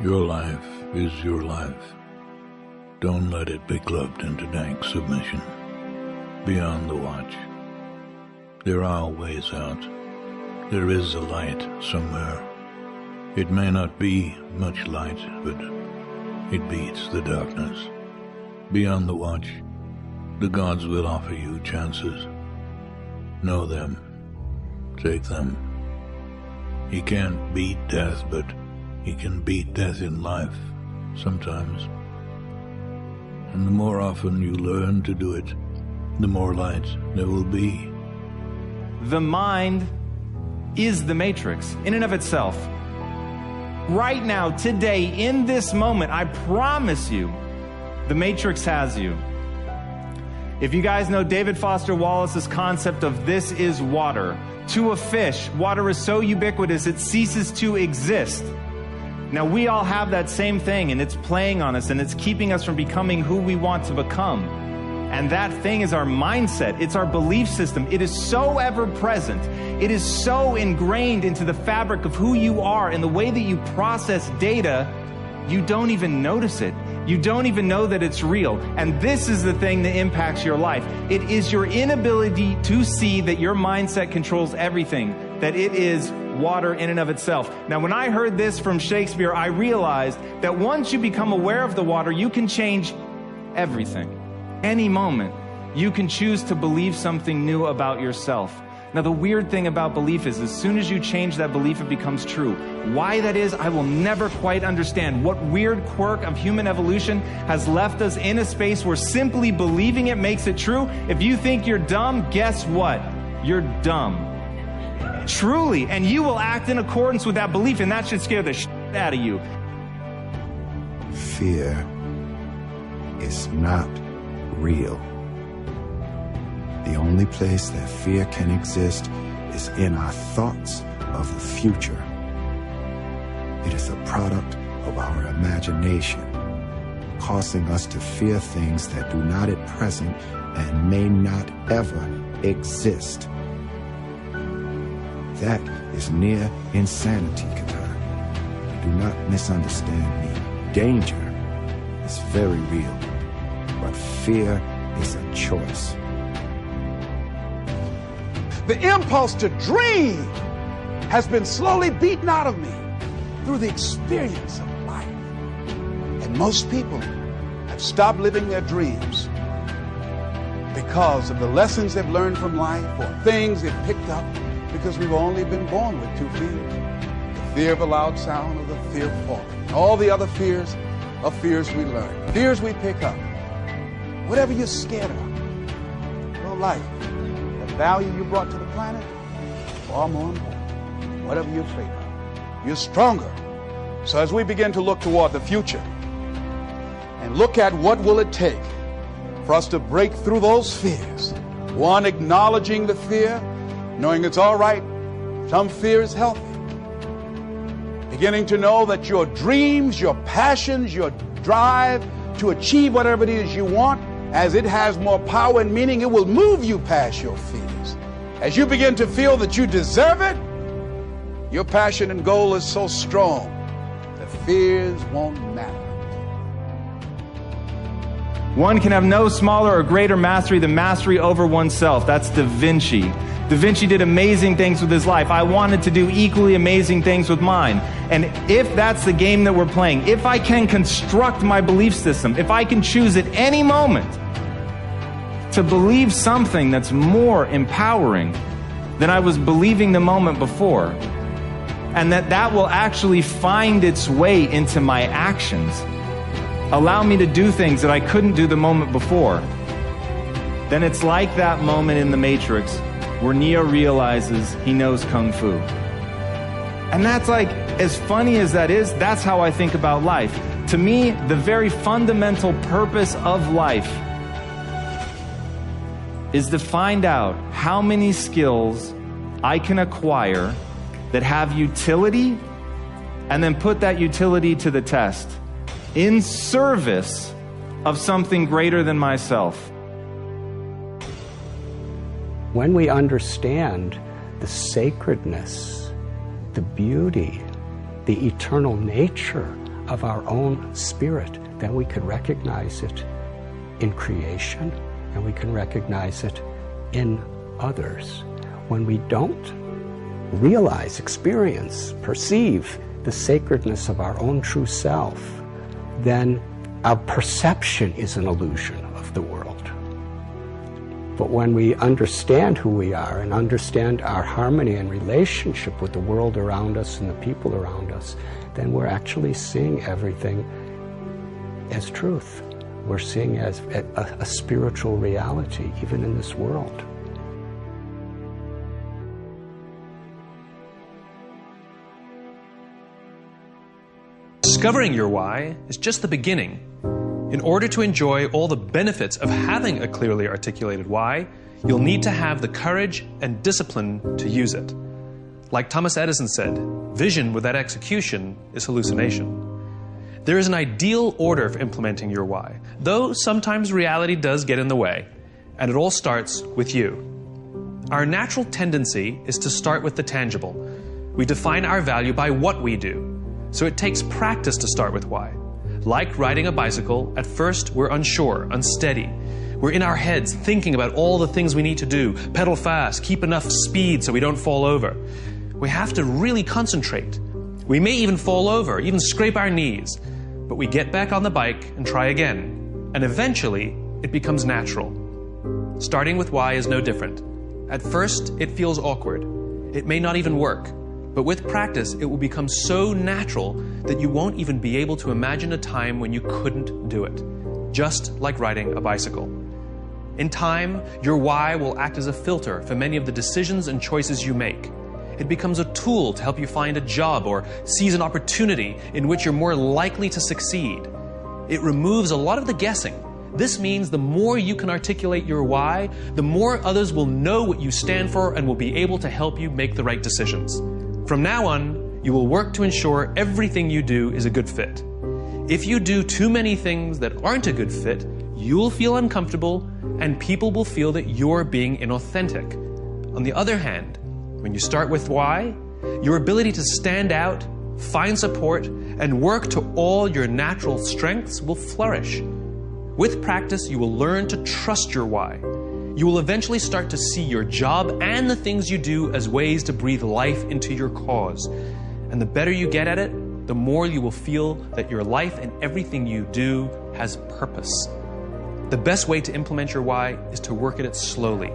Your life is your life. Don't let it be clubbed into dank submission. Beyond the watch, there are ways out. There is a light somewhere. It may not be much light, but it beats the darkness. Beyond the watch, the gods will offer you chances. Know them. Take them. He can't beat death, but he can beat death in life, sometimes. And the more often you learn to do it, the more light there will be. The mind is the matrix in and of itself. Right now, today, in this moment, I promise you, the matrix has you. If you guys know David Foster Wallace's concept of this is water, to a fish, water is so ubiquitous it ceases to exist. Now, we all have that same thing, and it's playing on us, and it's keeping us from becoming who we want to become. And that thing is our mindset. It's our belief system. It is so ever present. It is so ingrained into the fabric of who you are and the way that you process data, you don't even notice it. You don't even know that it's real. And this is the thing that impacts your life. It is your inability to see that your mindset controls everything, that it is water in and of itself. Now, when I heard this from Shakespeare, I realized that once you become aware of the water, you can change everything. Any moment, you can choose to believe something new about yourself. Now, the weird thing about belief is as soon as you change that belief, it becomes true. Why that is, I will never quite understand. What weird quirk of human evolution has left us in a space where simply believing it makes it true? If you think you're dumb, guess what? You're dumb. Truly. And you will act in accordance with that belief, and that should scare the shit out of you. Fear is not real. The only place that fear can exist is in our thoughts of the future. It is a product of our imagination, causing us to fear things that do not at present and may not ever exist. That is near insanity, Katan. Do not misunderstand me. Danger is very real, but fear is a choice. The impulse to dream has been slowly beaten out of me through the experience of life. And most people have stopped living their dreams because of the lessons they've learned from life or things they've picked up because we've only been born with two fears. The fear of a loud sound or the fear of falling. All the other fears are fears we learn, fears we pick up. Whatever you're scared of, your life, the value you brought to the planet, far more important. Whatever you're afraid of, you're stronger. So as we begin to look toward the future and look at what will it take for us to break through those fears, one, acknowledging the fear, knowing it's all right, some fear is healthy. Beginning to know that your dreams, your passions, your drive to achieve whatever it is you want, as it has more power and meaning, it will move you past your fears. As you begin to feel that you deserve it, your passion and goal is so strong that fears won't matter. One can have no smaller or greater mastery than mastery over oneself. That's Da Vinci. Da Vinci did amazing things with his life. I wanted to do equally amazing things with mine. And if that's the game that we're playing, if I can construct my belief system, if I can choose at any moment to believe something that's more empowering than I was believing the moment before, and that will actually find its way into my actions, allow me to do things that I couldn't do the moment before, then it's like that moment in the Matrix where Neo realizes he knows Kung Fu. And that's like, as funny as that is, that's how I think about life. To me, the very fundamental purpose of life is to find out how many skills I can acquire that have utility, and then put that utility to the test in service of something greater than myself. When we understand the sacredness, the beauty, the eternal nature of our own spirit, then we can recognize it in creation, and we can recognize it in others. When we don't realize, experience, perceive the sacredness of our own true self, then our perception is an illusion of the world. But when we understand who we are and understand our harmony and relationship with the world around us and the people around us, then we're actually seeing everything as truth. We're seeing as a spiritual reality, even in this world. Discovering your why is just the beginning. In order to enjoy all the benefits of having a clearly articulated why, you'll need to have the courage and discipline to use it. Like Thomas Edison said, vision without execution is hallucination. There is an ideal order for implementing your why, though sometimes reality does get in the way, and it all starts with you. Our natural tendency is to start with the tangible. We define our value by what we do, so it takes practice to start with why. Like riding a bicycle, at first we're unsure, unsteady. We're in our heads thinking about all the things we need to do, pedal fast, keep enough speed so we don't fall over. We have to really concentrate. We may even fall over, even scrape our knees, but we get back on the bike and try again, and eventually it becomes natural. Starting with why is no different. At first it feels awkward. It may not even work. But with practice, it will become so natural that you won't even be able to imagine a time when you couldn't do it. Just like riding a bicycle. In time, your why will act as a filter for many of the decisions and choices you make. It becomes a tool to help you find a job or seize an opportunity in which you're more likely to succeed. It removes a lot of the guessing. This means the more you can articulate your why, the more others will know what you stand for and will be able to help you make the right decisions. From now on, you will work to ensure everything you do is a good fit. If you do too many things that aren't a good fit, you'll feel uncomfortable and people will feel that you're being inauthentic. On the other hand, when you start with why, your ability to stand out, find support, and work to all your natural strengths will flourish. With practice, you will learn to trust your why. You will eventually start to see your job and the things you do as ways to breathe life into your cause. And the better you get at it, the more you will feel that your life and everything you do has purpose. The best way to implement your why is to work at it slowly.